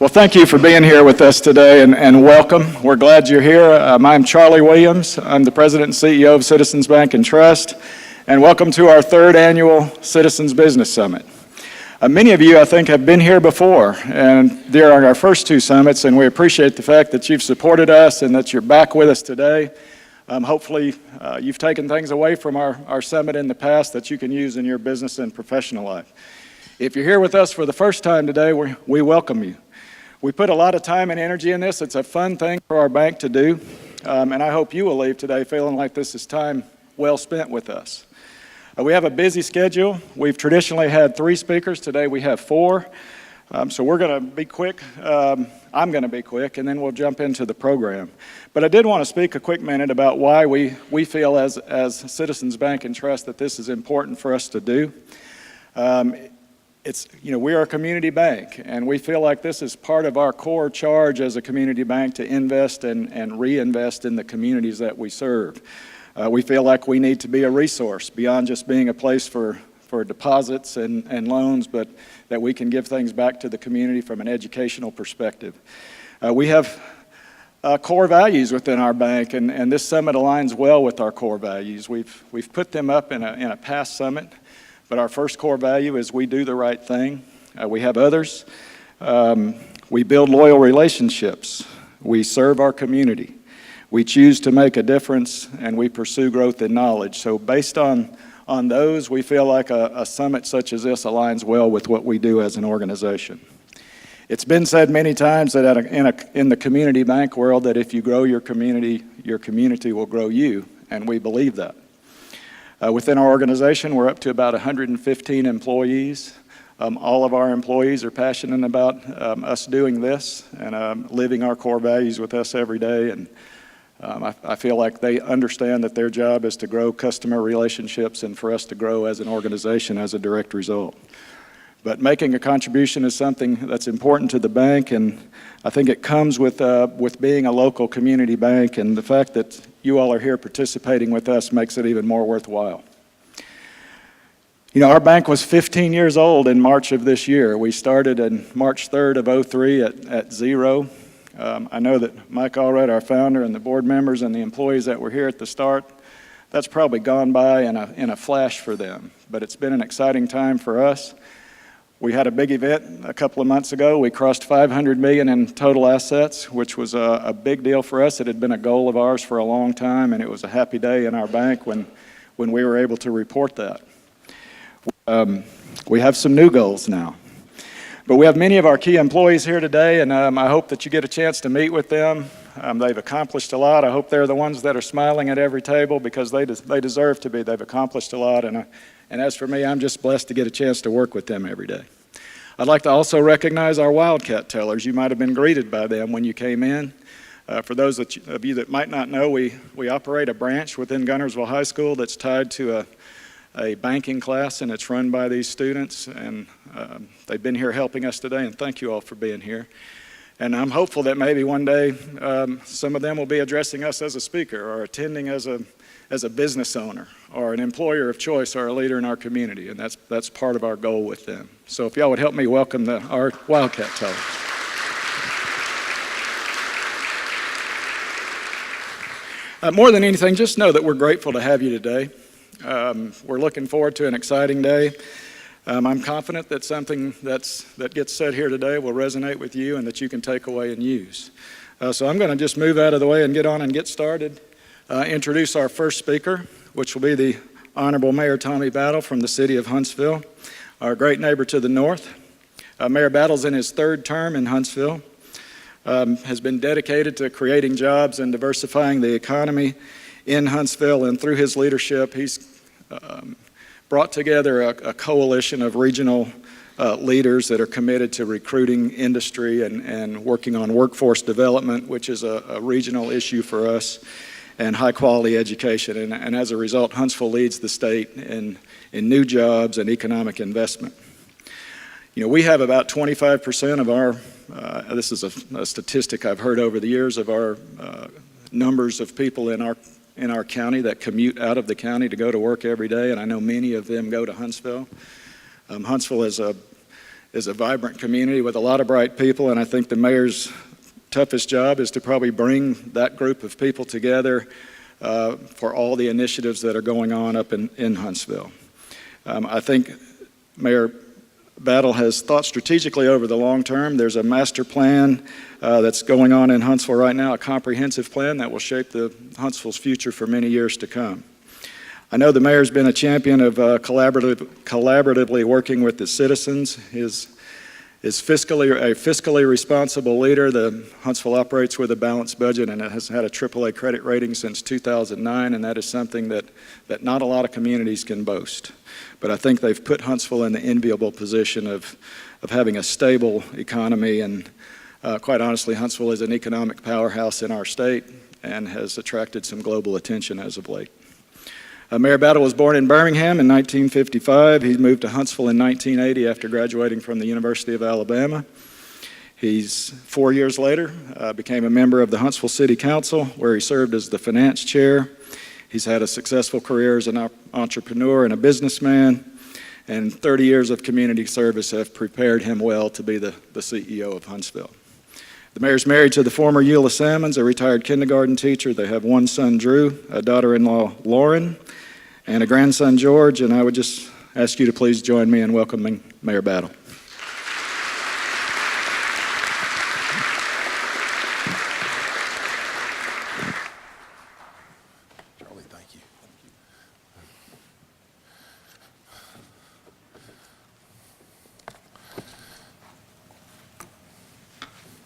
Well, thank you for being here with us today, and welcome. We're glad you're here. I'm Charlie Williams. I'm the President and CEO of Citizens Bank and Trust, and welcome to our third annual Citizens Business Summit. Many of you, I think, have been here before, and during our first two summits, and we appreciate the fact that you've supported us and that you're back with us today. Hopefully, you've taken things away from our summit in the past that you can use in your business and professional life. If you're here with us for the first time today, we welcome you. We put a lot of time and energy in this. It's a fun thing for our bank to do, and I hope you will leave today feeling like this is time well spent with us. We have a busy schedule. We've traditionally had 3 speakers. Today we have 4, so we're going to be quick. I'm going to be quick, and then we'll jump into the program. But I did want to speak a quick minute about why we feel as Citizens Bank and Trust that this is important for us to do. We are a community bank, and we feel like this is part of our core charge as a community bank to invest and reinvest in the communities that we serve. We feel like we need to be a resource beyond just being a place for deposits and loans, but that we can give things back to the community from an educational perspective. We have core values within our bank, and this summit aligns well with our core values. We've put them up in a past summit. But our first core value is we do the right thing. We have others. We build loyal relationships. We serve our community. We choose to make a difference, and we pursue growth in knowledge. So based on those, we feel like a summit such as this aligns well with what we do as an organization. It's been said many times that in the community bank world that if you grow your community will grow you, and we believe that. Within our organization, we're up to about 115 employees. All of our employees are passionate about us doing this and living our core values with us every day. And I feel like they understand that their job is to grow customer relationships and for us to grow as an organization as a direct result. But making a contribution is something that's important to the bank, and I think it comes with being a local community bank, and the fact that you all are here participating with us makes it even more worthwhile. You know, our bank was 15 years old in March of this year. We started on March 3rd of '03 at 0. I know that Mike Allred, our founder, and the board members and the employees that were here at the start, that's probably gone by in a flash for them. But it's been an exciting time for us. We had a big event a couple of months ago. We crossed $500 million in total assets, which was a big deal for us. It had been a goal of ours for a long time, and it was a happy day in our bank when we were able to report that. We have some new goals now. But we have many of our key employees here today, and I hope that you get a chance to meet with them. They've accomplished a lot. I hope they're the ones that are smiling at every table because they deserve to be. They've accomplished a lot, and as for me, I'm just blessed to get a chance to work with them every day. I'd like to also recognize our Wildcat tellers. You might have been greeted by them when you came in. For those of you that might not know, we operate a branch within Guntersville High School that's tied to a banking class, and it's run by these students, and they've been here helping us today, and thank you all for being here. And I'm hopeful that maybe one day some of them will be addressing us as a speaker or attending as a business owner or an employer of choice or a leader in our community, and that's part of our goal with them. So if y'all would help me welcome our Wildcat tellers. More than anything, just know that we're grateful to have you today. We're looking forward to an exciting day. I'm confident that something that gets said here today will resonate with you and that you can take away and use. So I'm going to just move out of the way and get on and get started. Introduce our first speaker, which will be the Honorable Mayor Tommy Battle from the city of Huntsville, our great neighbor to the north. Mayor Battle's in his 3rd term in Huntsville, has been dedicated to creating jobs and diversifying the economy in Huntsville, and through his leadership, he's brought together a coalition of regional leaders that are committed to recruiting industry and working on workforce development, which is a regional issue for us, and high-quality education. And as a result, Huntsville leads the state in new jobs and economic investment. You know, we have about 25% of our, this is a statistic I've heard over the years, of our numbers of people in our county that commute out of the county to go to work every day, and I know many of them go to Huntsville. Huntsville is is a vibrant community with a lot of bright people, and I think the mayor's toughest job is to probably bring that group of people together for all the initiatives that are going on up in Huntsville. I think Mayor Battle has thought strategically over the long term. There's a master plan that's going on in Huntsville right now, a comprehensive plan that will shape Huntsville's future for many years to come. I know the mayor's been a champion of collaboratively working with the citizens. Is a fiscally responsible leader. Huntsville operates with a balanced budget, and it has had a AAA credit rating since 2009, and that is something that not a lot of communities can boast. But I think they've put Huntsville in the enviable position of having a stable economy, and quite honestly, Huntsville is an economic powerhouse in our state and has attracted some global attention as of late. Mayor Battle was born in Birmingham in 1955. He moved to Huntsville in 1980 after graduating from the University of Alabama. He's 4 years later became a member of the Huntsville City Council, where he served as the finance chair. He's had a successful career as an entrepreneur and a businessman, and 30 years of community service have prepared him well to be the CEO of Huntsville. The mayor's married to the former Eula Salmons, a retired kindergarten teacher. They have one son, Drew, a daughter-in-law, Lauren, and a grandson, George, and I would just ask you to please join me in welcoming Mayor Battle. Charlie, thank you.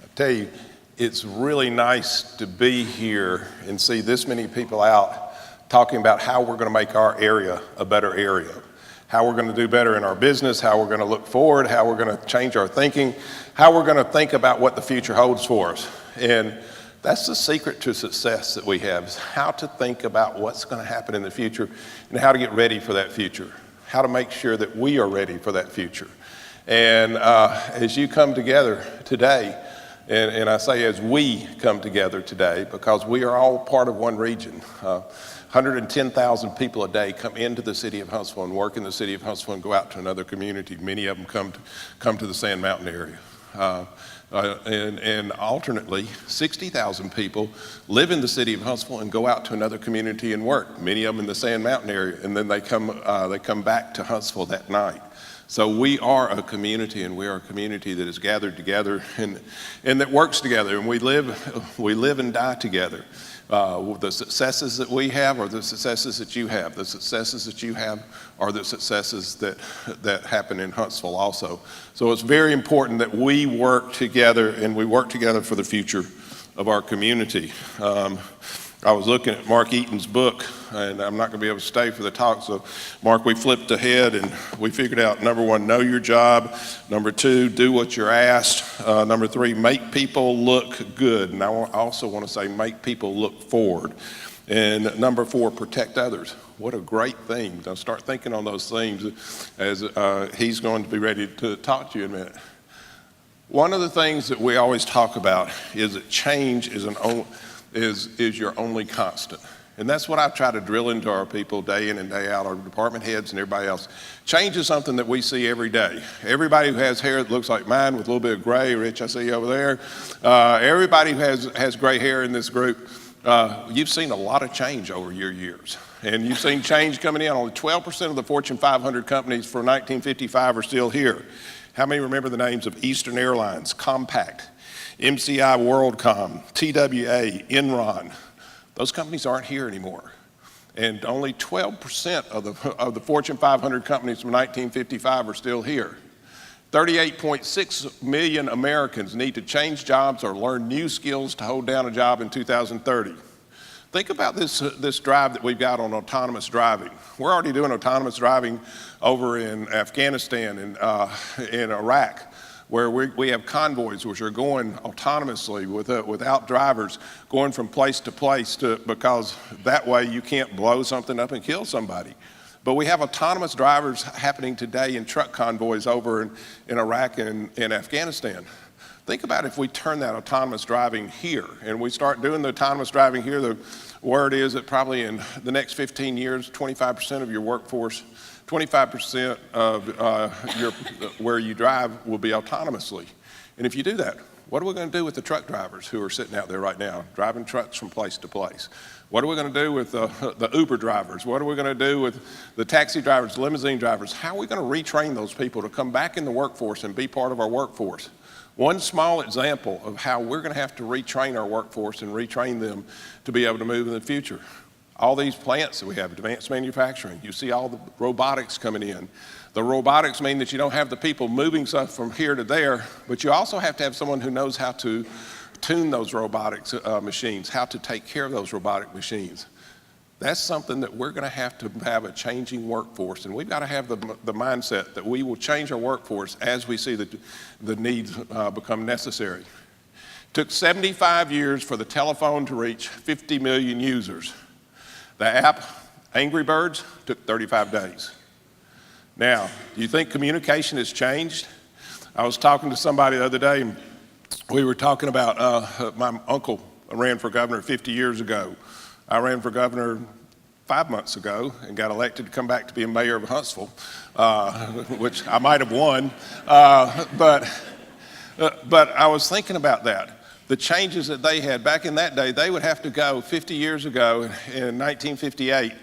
I tell you, it's really nice to be here and see this many people out talking about how we're going to make our area a better area, how we're going to do better in our business, how we're going to look forward, how we're going to change our thinking, how we're going to think about what the future holds for us. And that's the secret to success that we have, is how to think about what's going to happen in the future and how to get ready for that future, how to make sure that we are ready for that future. And as you come together today, and I say as we come together today, because we are all part of one region. 110,000 people a day come into the city of Huntsville and work in the city of Huntsville and go out to another community. Many of them come to the Sand Mountain area. And alternately, 60,000 people live in the city of Huntsville and go out to another community and work. Many of them in the Sand Mountain area, and then they come back to Huntsville that night. So we are a community, and we are a community that is gathered together and that works together, and we live and die together. The successes that we have are the successes that you have. The successes that you have are the successes that happen in Huntsville also. So it's very important that we work together, and we work together for the future of our community. I was looking at Mark Eaton's book, and I'm not going to be able to stay for the talk, so Mark, we flipped ahead and we figured out, number one, know your job. Number two, do what you're asked. Number three, make people look good. And I also want to say make people look forward. And number four, protect others. What a great theme. Now start thinking on those themes as he's going to be ready to talk to you in a minute. One of the things that we always talk about is that change is your only constant. And that's what I try to drill into our people day in and day out, our department heads and everybody else. Change is something that we see every day. Everybody who has hair that looks like mine with a little bit of gray, Rich, I see you over there. Everybody who has gray hair in this group, you've seen a lot of change over your years. And you've seen change coming in. Only 12% of the Fortune 500 companies from 1955 are still here. How many remember the names of Eastern Airlines, Compaq, MCI WorldCom, TWA, Enron? Those companies aren't here anymore. And only 12% of the Fortune 500 companies from 1955 are still here. 38.6 million Americans need to change jobs or learn new skills to hold down a job in 2030. Think about this drive that we've got on autonomous driving. We're already doing autonomous driving over in Afghanistan and in Iraq, where we have convoys which are going autonomously without drivers, going from place to place because that way you can't blow something up and kill somebody. But we have autonomous drivers happening today in truck convoys over in Iraq and in Afghanistan. Think about if we turn that autonomous driving here and we start doing the autonomous driving here. The word is that probably in the next 15 years, 25% of your workforce 25% of where you drive will be autonomously. And if you do that, what are we going to do with the truck drivers who are sitting out there right now, driving trucks from place to place? What are we going to do with the Uber drivers? What are we going to do with the taxi drivers, limousine drivers? How are we going to retrain those people to come back in the workforce and be part of our workforce? One small example of how we're going to have to retrain our workforce and retrain them to be able to move in the future. All these plants that we have, advanced manufacturing, you see all the robotics coming in. The robotics mean that you don't have the people moving stuff from here to there, but you also have to have someone who knows how to tune those robotics machines, how to take care of those robotic machines. That's something that we're going to have a changing workforce, and we've got to have the mindset that we will change our workforce as we see the needs become necessary. It took 75 years for the telephone to reach 50 million users. The app, Angry Birds, took 35 days. Now, do you think communication has changed? I was talking to somebody the other day, and we were talking about my uncle ran for governor 50 years ago. I ran for governor 5 months ago and got elected to come back to be a mayor of Huntsville, which I might have won. But I was thinking about that. The changes that they had back in that day, they would have to go 50 years ago in 1958.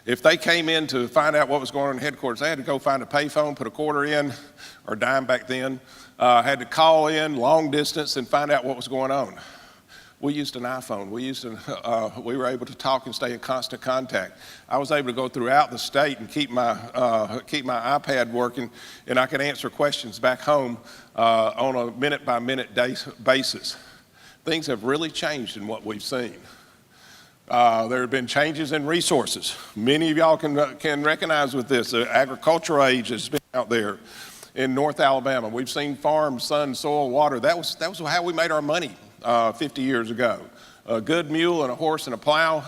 If they came in to find out what was going on in headquarters, they had to go find a payphone, put a quarter in, or dime back then, had to call in long distance and find out what was going on. We used an iPhone. We were able to talk and stay in constant contact. I was able to go throughout the state and keep my iPad working, and I could answer questions back home on a minute-by-minute basis. Things have really changed in what we've seen. There have been changes in resources. Many of y'all can recognize with this. The agricultural age has been out there in North Alabama. We've seen farms, sun, soil, water. That was how we made our money 50 years ago. A good mule and a horse and a plow.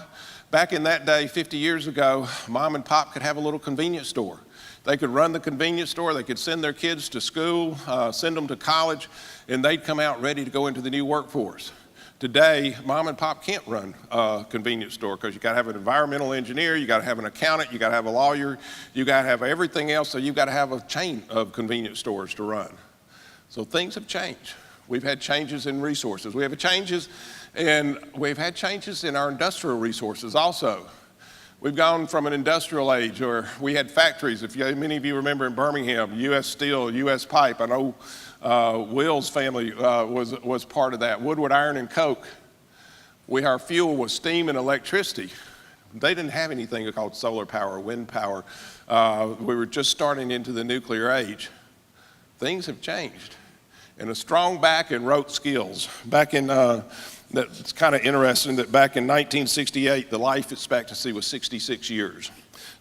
Back in that day, 50 years ago, mom and pop could have a little convenience store. They could run the convenience store. They could send their kids to school, send them to college, and they'd come out ready to go into the new workforce. Today, mom and pop can't run a convenience store because you got to have an environmental engineer, you got to have an accountant, you got to have a lawyer, you got to have everything else, so you've got to have a chain of convenience stores to run. So things have changed. We've had changes in resources. We've had changes in our industrial resources also. We've gone from an industrial age where we had factories. Many of you remember in Birmingham, U.S. Steel, U.S. Pipe. I know Will's family was part of that. Woodward Iron and Coke. Our fuel was steam and electricity. They didn't have anything called solar power, wind power. We were just starting into the nuclear age. Things have changed. And a strong back and rote skills. It's kind of interesting that back in 1968, the life expectancy was 66 years.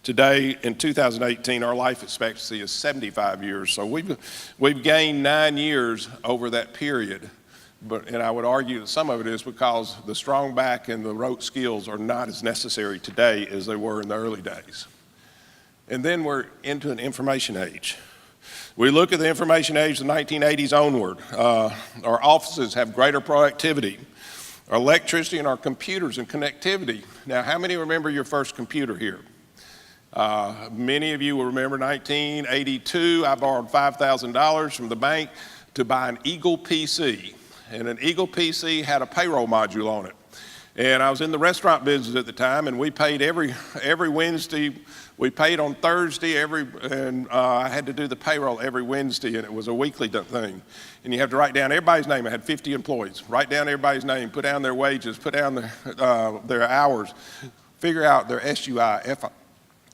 Today, in 2018, our life expectancy is 75 years. So we've gained 9 years over that period. And I would argue that some of it is because the strong back and the rote skills are not as necessary today as they were in the early days. And then we're into an information age. We look at the information age, the 1980s onward. Our offices have greater productivity. Our electricity and our computers and connectivity. Now, how many remember your first computer here? Many of you will remember 1982, I borrowed $5,000 from the bank to buy an Eagle PC. And an Eagle PC had a payroll module on it. And I was in the restaurant business at the time, and we paid every Wednesday. We paid on Thursday, and I had to do the payroll every Wednesday, and it was a weekly thing. And you have to write down everybody's name. I had 50 employees. Write down everybody's name, put down their wages, put down their hours, figure out their SUI,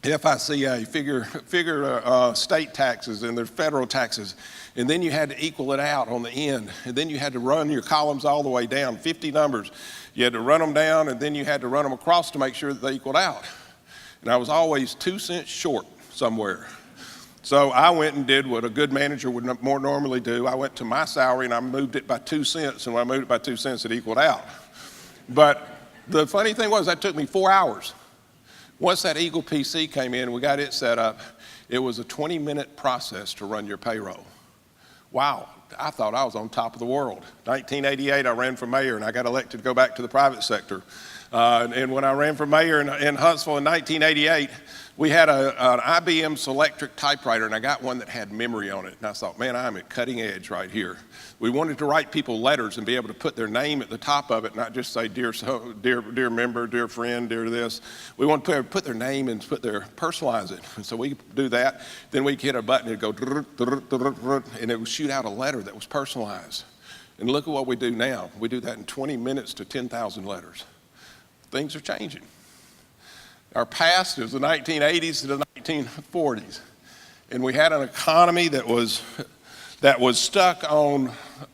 FICA, figure state taxes and their federal taxes. And then you had to equal it out on the end. And then you had to run your columns all the way down, 50 numbers. You had to run them down, and then you had to run them across to make sure that they equaled out. And I was always 2 cents short somewhere. So I went and did what a good manager would more normally do. I went to my salary and I moved it by 2 cents. And when I moved it by 2 cents, it equaled out. But the funny thing was that took me 4 hours. Once that Eagle PC came in, we got it set up. It was a 20-minute process to run your payroll. Wow, I thought I was on top of the world. 1988, I ran for mayor and I got elected to go back to the private sector. And when I ran for mayor in Huntsville in 1988, we had an IBM Selectric typewriter, and I got one that had memory on it. And I thought, man, I'm at cutting edge right here. We wanted to write people letters and be able to put their name at the top of it, not just say, dear member, dear friend, dear this. We want to put their name and personalize it. And so we do that. Then we hit a button, it'd go, and it would shoot out a letter that was personalized. And look at what we do now. We do that in 20 minutes to 10,000 letters. Things are changing. Our past is the 1980s to the 1940s. And we had an economy that was stuck on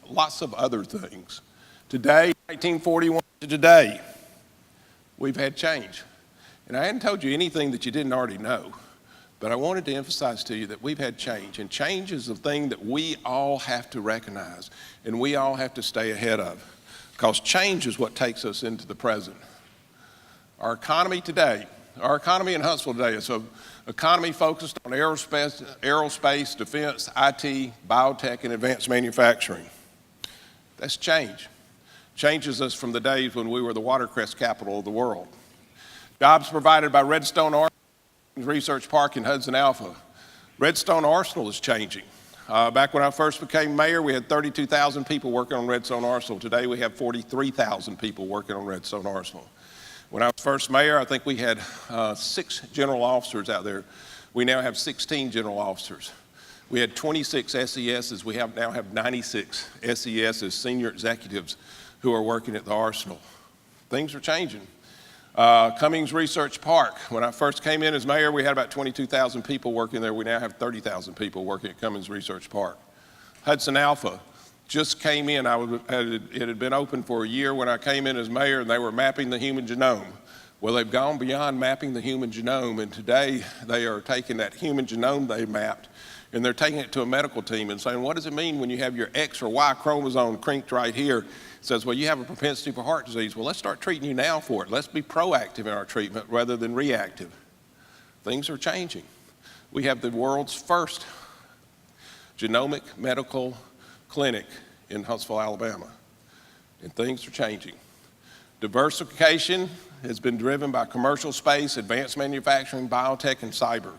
lots of other things. Today, 1941 to today, we've had change. And I hadn't told you anything that you didn't already know, but I wanted to emphasize to you that we've had change. And change is the thing that we all have to recognize and we all have to stay ahead of, because change is what takes us into the present. Our economy in Huntsville today is an economy focused on aerospace, defense, IT, biotech, and advanced manufacturing. That's change. Changes us from the days when we were the watercress capital of the world. Jobs provided by Redstone Arsenal Research Park in Hudson Alpha. Redstone Arsenal is changing. Back when I first became mayor, we had 32,000 people working on Redstone Arsenal. Today we have 43,000 people working on Redstone Arsenal. When I was first mayor, I think we had 6 general officers out there. We now have 16 general officers. We had 26 SESs. We now have 96 SESs, senior executives, who are working at the Arsenal. Things are changing. Cummings Research Park. When I first came in as mayor, we had about 22,000 people working there. We now have 30,000 people working at Cummings Research Park. Hudson Alpha just came in. It had been open for a year when I came in as mayor, and they were mapping the human genome. Well, they've gone beyond mapping the human genome, and today they are taking that human genome they mapped, and they're taking it to a medical team and saying, what does it mean when you have your X or Y chromosome crinked right here? It says, well, you have a propensity for heart disease. Well, let's start treating you now for it. Let's be proactive in our treatment rather than reactive. Things are changing. We have the world's first genomic medical clinic in Huntsville, Alabama, and things are changing. Diversification has been driven by commercial space, advanced manufacturing, biotech, and cyber.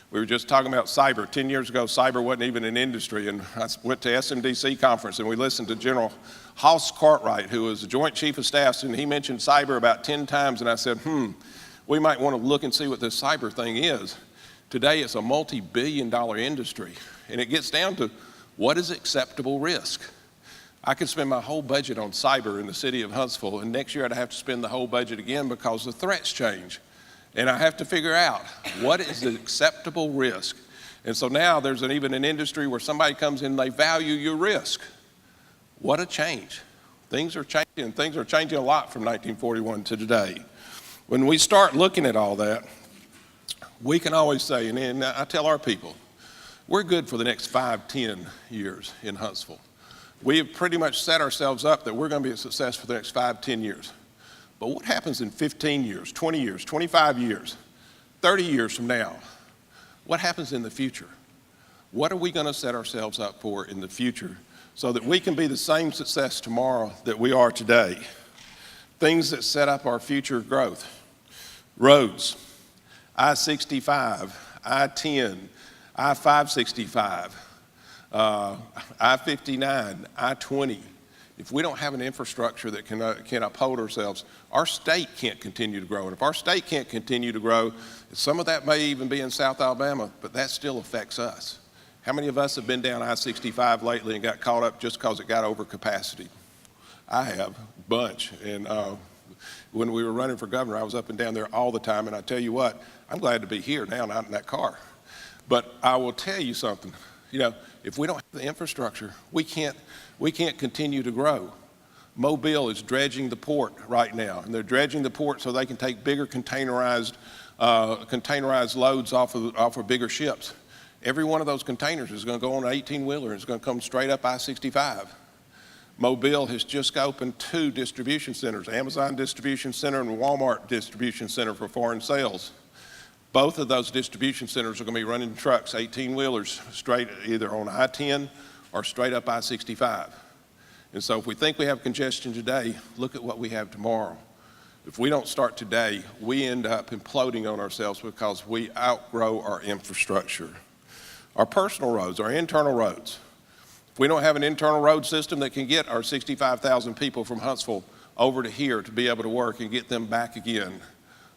We were just talking about cyber. 10 years ago, cyber wasn't even an industry, and I went to SMDC conference, and we listened to General Hoss Cartwright, who was the Joint Chief of Staff, and he mentioned cyber about 10 times, and I said, we might want to look and see what this cyber thing is. Today, it's a multi-billion-dollar industry, and it gets down to what is acceptable risk. I could spend my whole budget on cyber in the city of Huntsville, and next year I'd have to spend the whole budget again because the threats change. And I have to figure out what is the acceptable risk. And so now there's even an industry where somebody comes in and they value your risk. What a change. Things are changing, and things are changing a lot from 1941 to today. When we start looking at all that, we can always say, and I tell our people, we're good for the next 5, 10 years in Huntsville. We have pretty much set ourselves up that we're going to be a success for the next 5, 10 years. But what happens in 15 years, 20 years, 25 years, 30 years from now? What happens in the future? What are we going to set ourselves up for in the future so that we can be the same success tomorrow that we are today? Things that set up our future growth. Roads, I-65, I-10, I-565, I-59, I-20. If we don't have an infrastructure that can uphold ourselves, our state can't continue to grow. And if our state can't continue to grow, some of that may even be in South Alabama, but that still affects us. How many of us have been down I-65 lately and got caught up just because it got over capacity? I have, a bunch. And when we were running for governor, I was up and down there all the time. And I tell you what, I'm glad to be here now, not in that car. But I will tell you something. You know, if we don't have the infrastructure, we can't continue to grow. Mobile is dredging the port right now, and they're dredging the port so they can take bigger containerized loads off of bigger ships. Every one of those containers is going to go on an 18-wheeler, and it's going to come straight up I-65. Mobile has just opened 2 distribution centers, Amazon Distribution Center and Walmart Distribution Center for foreign sales. Both of those distribution centers are going to be running trucks, 18-wheelers, straight either on I-10 or straight up I-65. And so if we think we have congestion today, look at what we have tomorrow. If we don't start today, we end up imploding on ourselves because we outgrow our infrastructure. Our personal roads, our internal roads. If we don't have an internal road system that can get our 65,000 people from Huntsville over to here to be able to work and get them back again,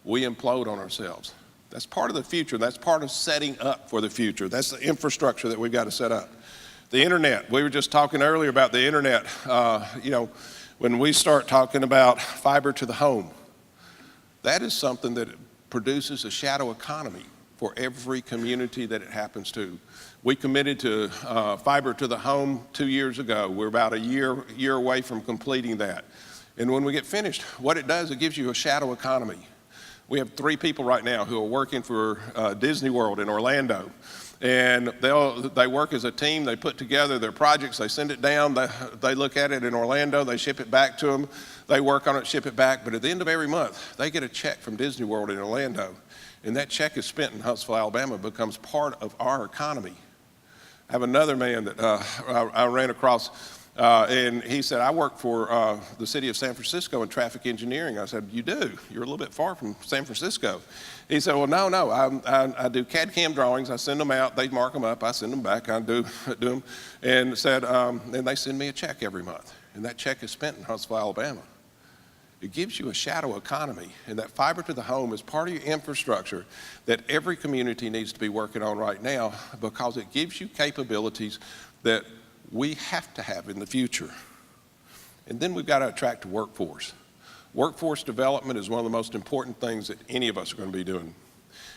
we implode on ourselves. That's part of the future. That's part of setting up for the future. That's the infrastructure that we've got to set up. The internet, we were just talking earlier about the internet. When we start talking about fiber to the home, that is something that produces a shadow economy for every community that it happens to. We committed to fiber to the home 2 years ago. We're about a year away from completing that. And when we get finished, what it does, it gives you a shadow economy. We have 3 people right now who are working for Disney World in Orlando. And they work as a team. They put together their projects. They send it down. They look at it in Orlando. They ship it back to them. They work on it, ship it back. But at the end of every month, they get a check from Disney World in Orlando. And that check is spent in Huntsville, Alabama, becomes part of our economy. I have another man that I ran across, and he said, I work for the city of San Francisco in traffic engineering. I said, you do? You're a little bit far from San Francisco. He said, well, no, I do CAD/CAM drawings. I send them out. They mark them up. I send them back. I do them. And said, and they send me a check every month. And that check is spent in Huntsville, Alabama. It gives you a shadow economy, and that fiber to the home is part of your infrastructure that every community needs to be working on right now, because it gives you capabilities that we have to have in the future. And then we've got to attract a workforce. Workforce development is one of the most important things that any of us are going to be doing.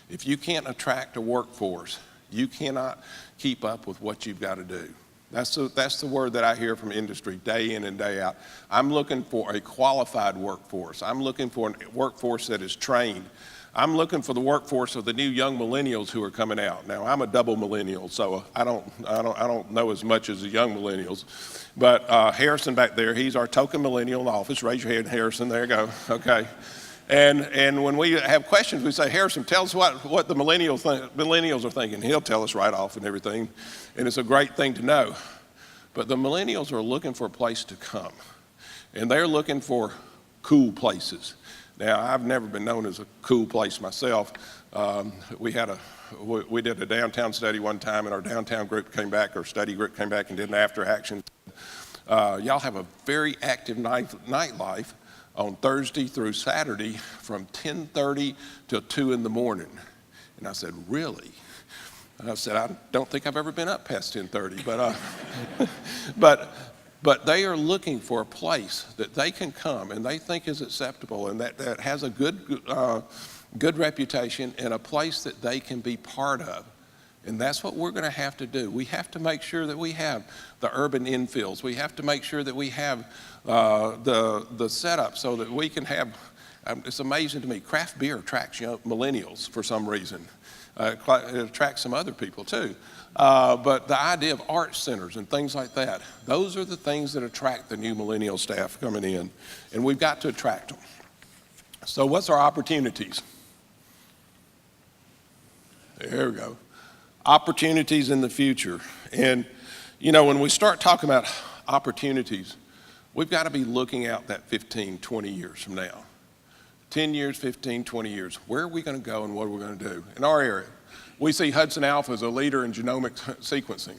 If you can't attract a workforce, you cannot keep up with what you've got to do. That's the word that I hear from industry day in and day out. I'm looking for a qualified workforce. I'm looking for a workforce that is trained. I'm looking for the workforce of the new young millennials who are coming out. Now, I'm a double millennial, so I don't know as much as the young millennials. But Harrison back there, he's our token millennial in the office. Raise your hand, Harrison. There you go. Okay. And when we have questions, we say, Harrison, tell us what the millennials are thinking. He'll tell us right off and everything. And it's a great thing to know. But the millennials are looking for a place to come. And they're looking for cool places. Now, I've never been known as a cool place myself. We did a downtown study one time, and our downtown group came back, our study group came back and did an after action. Y'all have a very active nightlife on Thursday through Saturday from 10:30 till 2 in the morning. And I said, really? And I said, I don't think I've ever been up past 10:30, but they are looking for a place that they can come and they think is acceptable and that has a good reputation, and a place that they can be part of. And that's what we're going to have to do. We have to make sure that we have the urban infills. We have to make sure that we have the setup so that we can have, it's amazing to me, craft beer attracts young millennials for some reason. It attracts some other people too. But the idea of art centers and things like that, those are the things that attract the new millennial staff coming in. And we've got to attract them. So what's our opportunities? There we go. Opportunities in the future. And, you know, when we start talking about opportunities, we've got to be looking out that 15, 20 years from now. 10 years, 15, 20 years. Where are we going to go and what are we going to do? In our area, we see Hudson Alpha as a leader in genomic sequencing,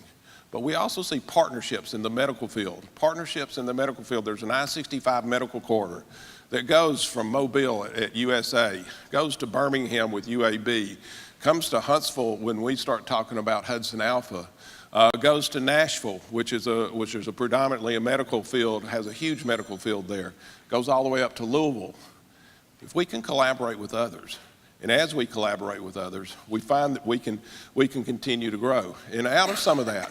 but we also see partnerships in the medical field. Partnerships in the medical field. There's an I-65 medical corridor that goes from Mobile at USA, goes to Birmingham with UAB, comes to Huntsville when we start talking about Hudson Alpha, goes to Nashville, which is a predominantly a medical field, has a huge medical field there, goes all the way up to Louisville. If we can collaborate with others, and as we collaborate with others, we find that we can continue to grow. And out of some of that,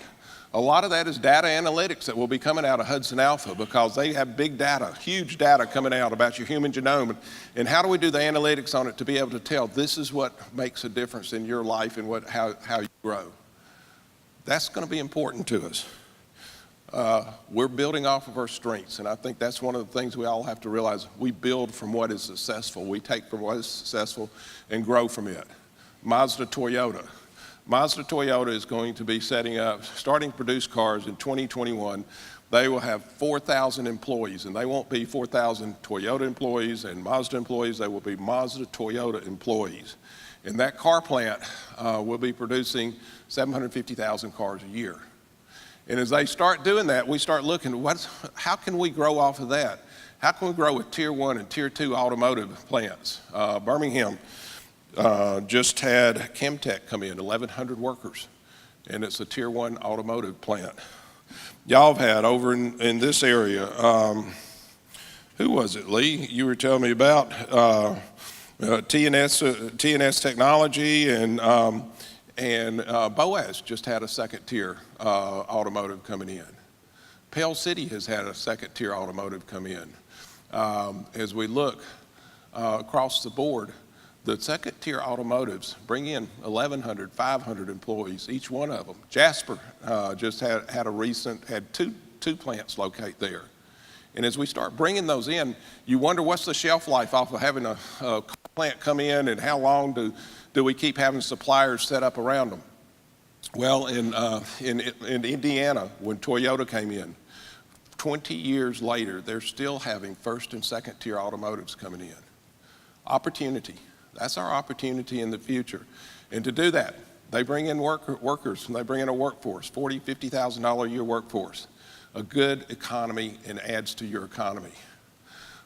a lot of that is data analytics that will be coming out of Hudson Alpha, because they have big data, huge data coming out about your human genome. And how do we do the analytics on it to be able to tell this is what makes a difference in your life and how you grow? That's going to be important to us. We're building off of our strengths, and I think that's one of the things we all have to realize. We build from what is successful. We take from what is successful and grow from it. Mazda Toyota is going to be starting to produce cars in 2021 They will have 4,000 employees, and they won't be 4,000 Toyota employees and Mazda employees. They will be Mazda Toyota employees. And that car plant will be producing 750,000 cars a year. And as they start doing that, we start looking, how can we grow off of that? How can we grow with Tier 1 and Tier 2 automotive plants? Birmingham just had Chemtech come in, 1,100 workers, and it's a Tier 1 automotive plant. Y'all have had over in this area, who was it, Lee? You were telling me about TNS Technology and Boaz just had a second-tier automotive coming in. Pell City has had a second-tier automotive come in. As we look across the board, the second-tier automotives bring in 1,100, 500 employees, each one of them. Jasper just had two plants locate there. And as we start bringing those in, you wonder what's the shelf life off of having a plant come in, and how long do we keep having suppliers set up around them? Well, in Indiana, when Toyota came in, 20 years later, they're still having first and second tier automotives coming in. Opportunity. That's our opportunity in the future. And to do that, they bring in workers, and they bring in a workforce, $40,000, $50,000 a year workforce. A good economy, and adds to your economy.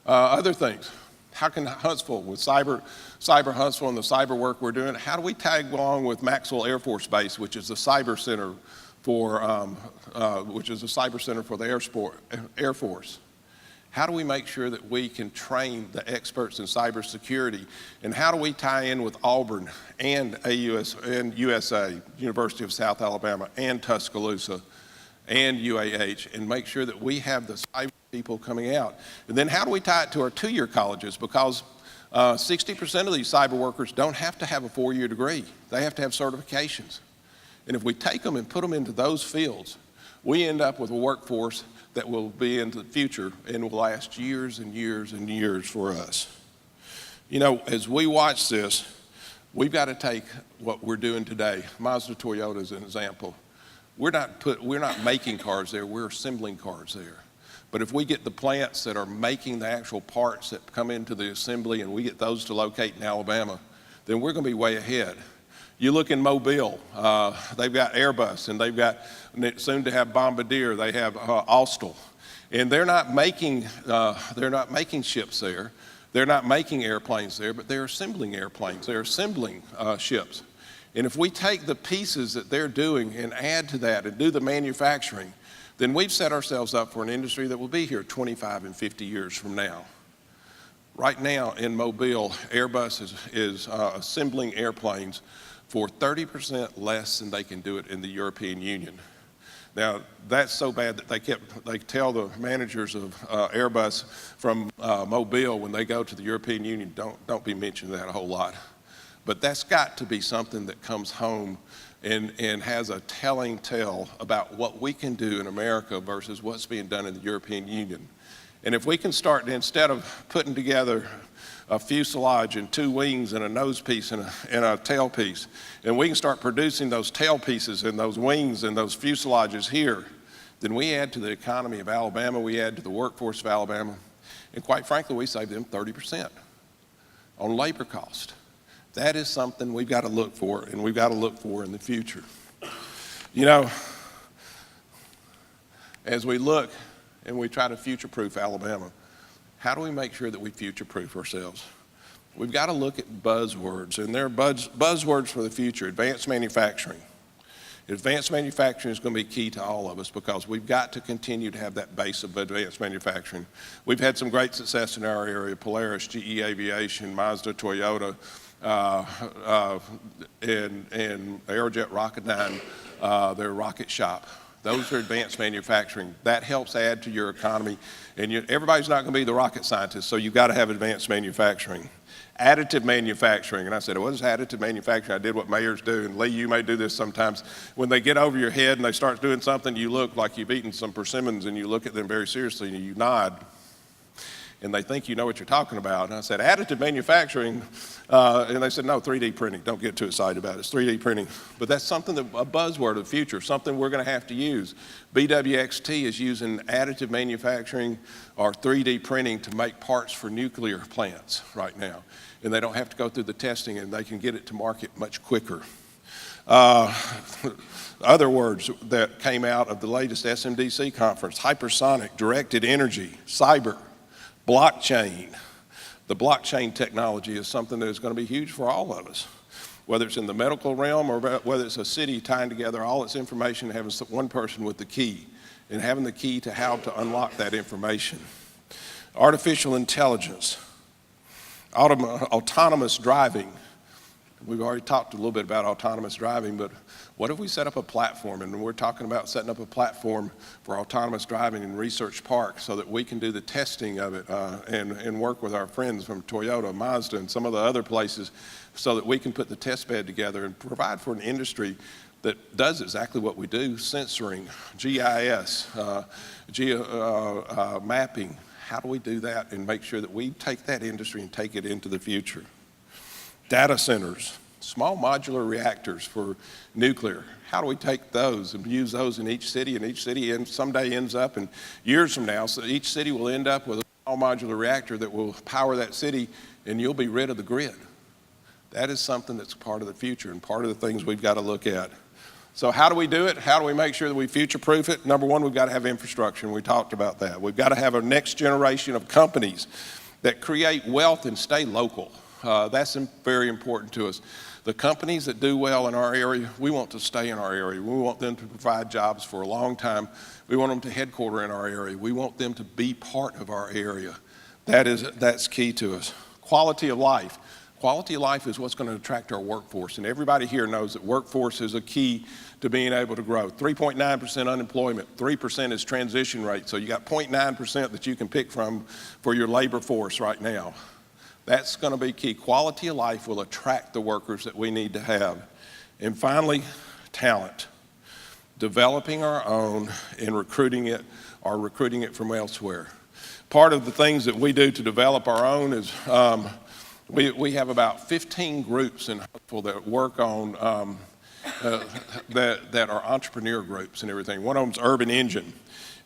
Other things. How can Huntsville, with Cyber Huntsville and the cyber work we're doing, how do we tag along with Maxwell Air Force Base, which is the cyber center for the Air Force? How do we make sure that we can train the experts in cybersecurity? And how do we tie in with Auburn and USA, University of South Alabama, and Tuscaloosa, and UAH, and make sure that we have the cyber people coming out? And then how do we tie it to our two-year colleges? Because 60% of these cyber workers don't have to have a 4-year degree. They have to have certifications. And if we take them and put them into those fields, we end up with a workforce that will be into the future and will last years and years and years for us. You know, as we watch this, we've got to take what we're doing today. Mazda Toyota is an example. We're not making cars there, we're assembling cars there. But if we get the plants that are making the actual parts that come into the assembly, and we get those to locate in Alabama, then we're going to be way ahead. You look in Mobile, they've got Airbus, and they've got soon to have Bombardier, they have Austal. And they're not making ships there. They're not making airplanes there, but they're assembling airplanes. They're assembling ships. And if we take the pieces that they're doing and add to that and do the manufacturing, then we've set ourselves up for an industry that will be here 25 and 50 years from now. Right now in Mobile, Airbus is assembling airplanes for 30% less than they can do it in the European Union. Now, that's so bad that they tell the managers of Airbus from Mobile when they go to the European Union, don't be mentioning that a whole lot. But that's got to be something that comes home and has a telling tale about what we can do in America versus what's being done in the European Union. And if we can start, instead of putting together a fuselage and 2 wings and a nose piece and a tail piece, and we can start producing those tail pieces and those wings and those fuselages here, then we add to the economy of Alabama, we add to the workforce of Alabama, and quite frankly, we save them 30% on labor cost. That is something we've got to look for, and we've got to look for in the future. You know, as we look and we try to future-proof Alabama, how do we make sure that we future-proof ourselves? We've got to look at buzzwords, and they're buzzwords for the future. Advanced manufacturing. Advanced manufacturing is going to be key to all of us because we've got to continue to have that base of advanced manufacturing. We've had some great success in our area: Polaris, GE Aviation, Mazda, Toyota, and Aerojet Rocketdyne, their rocket shop. Those are advanced manufacturing. That helps add to your economy. And everybody's not going to be the rocket scientist, so you've got to have advanced manufacturing. Additive manufacturing. And I said, what is additive manufacturing? I did what mayors do. And Lee, you may do this sometimes. When they get over your head and they start doing something, you look like you've eaten some persimmons and you look at them very seriously and you nod. and they think you know what you're talking about. And I said, additive manufacturing, and they said, no, 3D printing. Don't get too excited about it. It's 3D printing. But that's something, a buzzword of the future, something we're going to have to use. BWXT is using additive manufacturing or 3D printing to make parts for nuclear plants right now. And they don't have to go through the testing, and they can get it to market much quicker. Other words that came out of the latest SMDC conference: hypersonic, directed energy, cyber, blockchain. The blockchain technology is something that is going to be huge for all of us, whether it's in the medical realm or whether it's a city tying together all its information and having one person with the key and having the key to how to unlock that information. Artificial intelligence, autonomous driving. We've already talked a little bit about autonomous driving, but what if we set up a platform, and we're talking about setting up a platform for autonomous driving in Research Park so that we can do the testing of it and work with our friends from Toyota, Mazda, and some of the other places so that we can put the test bed together and provide for an industry that does exactly what we do: sensoring, GIS, mapping. How do we do that and make sure that we take that industry and take it into the future? Data centers, small modular reactors for nuclear. How do we take those and use those in each city? And each city someday ends up, and years from now, so each city will end up with a small modular reactor that will power that city, and you'll be rid of the grid. That is something that's part of the future and part of the things we've got to look at. So how do we do it? How do we make sure that we future-proof it? Number one, we've got to have infrastructure, and we talked about that. We've got to have a next generation of companies that create wealth and stay local. That's very important to us. The companies that do well in our area, we want to stay in our area. We want them to provide jobs for a long time. We want them to headquarter in our area. We want them to be part of our area. That's key to us. Quality of life. Quality of life is what's going to attract our workforce, and everybody here knows that workforce is a key to being able to grow. 3.9% unemployment, 3% is transition rate, so you got 0.9% that you can pick from for your labor force right now. That's going to be key. Quality of life will attract the workers that we need to have. And finally, talent. Developing our own and recruiting it from elsewhere. Part of the things that we do to develop our own is we have about 15 groups in Huntsville that work on, that are entrepreneur groups and everything. One of them is Urban Engine.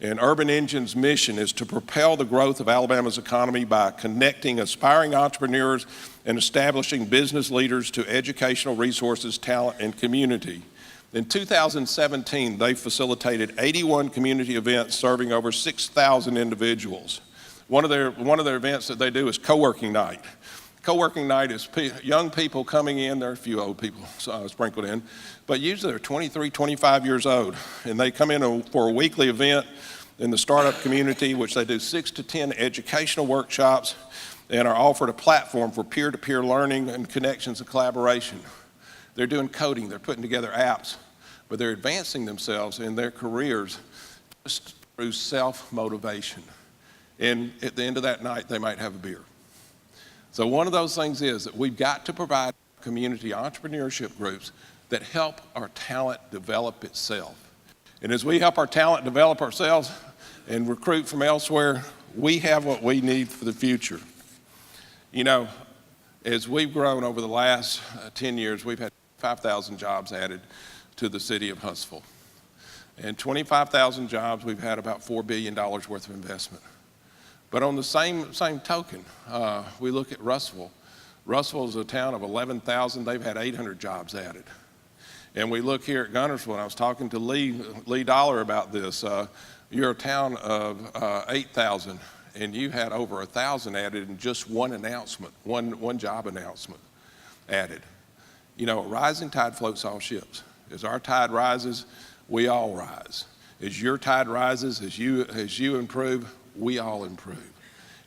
And Urban Engine's mission is to propel the growth of Alabama's economy by connecting aspiring entrepreneurs and establishing business leaders to educational resources, talent, and community. In 2017, they facilitated 81 community events serving over 6,000 individuals. One of their events that they do is co-working night. Co-working night is young people coming in. There are a few old people sprinkled in, but usually they're 23, 25 years old, and they come in for a weekly event in the startup community, which they do 6 to 10 educational workshops and are offered a platform for peer-to-peer learning and connections and collaboration. They're doing coding, they're putting together apps, but they're advancing themselves in their careers just through self-motivation. And at the end of that night, they might have a beer. So one of those things is that we've got to provide community entrepreneurship groups that help our talent develop itself. And as we help our talent develop ourselves and recruit from elsewhere, we have what we need for the future. You know, as we've grown over the last 10 years, we've had 5,000 jobs added to the city of Huntsville. And 25,000 jobs, we've had about $4 billion worth of investment. But on the same token, we look at Russellville. Russellville is a town of 11,000. They've had 800 jobs added. And we look here at Guntersville, and I was talking to Lee Dollar about this. You're a town of 8,000, and you had over 1,000 added in just one announcement, one job announcement added. You know, a rising tide floats all ships. As our tide rises, we all rise. As your tide rises, as you improve, we all improve.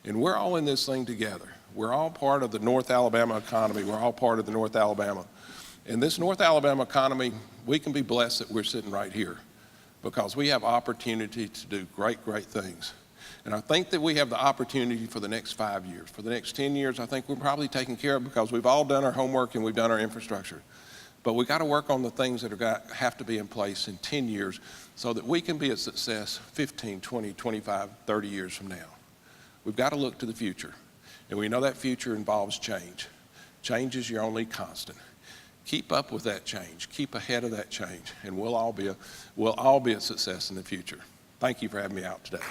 And we're all in this thing together. We're all part of the North Alabama economy. We're all part of the North Alabama. And this North Alabama economy, we can be blessed that we're sitting right here because we have opportunity to do great, great things. And I think that we have the opportunity for the next 5 years. For the next 10 years, I think we're probably taken care of because we've all done our homework and we've done our infrastructure. But we got to work on the things that have to be in place in 10 years so that we can be a success 15, 20, 25, 30 years from now. We've got to look to the future. And we know that future involves change. Change is your only constant. Keep up with that change. Keep ahead of that change, and we'll all be a success in the future. Thank you for having me out today.